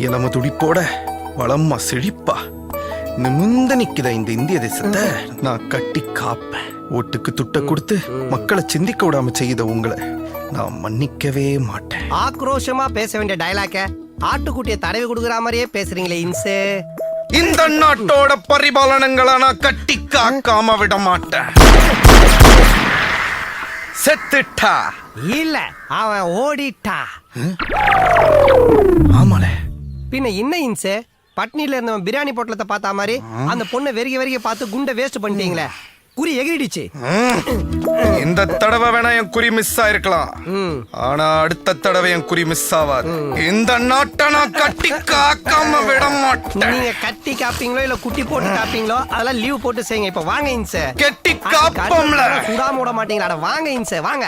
இளம துடிப்போட வளமா செழிப்பா நிமிர்ந்து நிக்கிற இந்த இந்திய தேசத்தை நான் கட்டி காப்பேன். ஓட்டுக்கு துட்ட கொடுத்து மக்களை சிந்திக்க விடாம செய்த உங்களை நான் மன்னிக்கவே மாட்டேன். ஆக்ரோஷமா பேச வேண்டிய டயலாக்க ஆட்டுக்குட்டிய தடவி கொடுக்குற மாதிரியே பேசுறீங்களே இன்சு. இந்த நாட்டோட பரிபாலனங்களை நான் கட்டி காக்காம விட மாட்டேன். செத்துட்டா இல்ல, அவன் ஓடிட்டா. ஆமாலே. பின்ன என்ன இன்சு, பட்னில இருந்தவன் பிரியாணி பொட்டலத்தை பார்த்தா மாதிரி அந்த பொண்ணை வெறிக பார்த்து குண்டை வேஸ்ட் பண்ணிட்டீங்களே. குறி எகிரிடுச்சு. இந்த தடவை வேணா என் குறி மிஸ் ஆயிருக்கலாம், ஆனா அடுத்த தடவை என் குறி மிஸ் ஆவாது. இந்த நாட்டை நான் கட்டி காக்காம விட மாட்டேன். நீங்க கட்டி காப்பீங்களோ இல்ல குட்டி போட்டு காப்பீங்களோ அதெல்லாம் லீவ் போட்டு செய்யுங்க. இப்ப வாங்க இன்சு. கட்டி காப்போம்ல. சுடாம விட மாட்டீங்களா? வாங்க இன்சு வாங்க.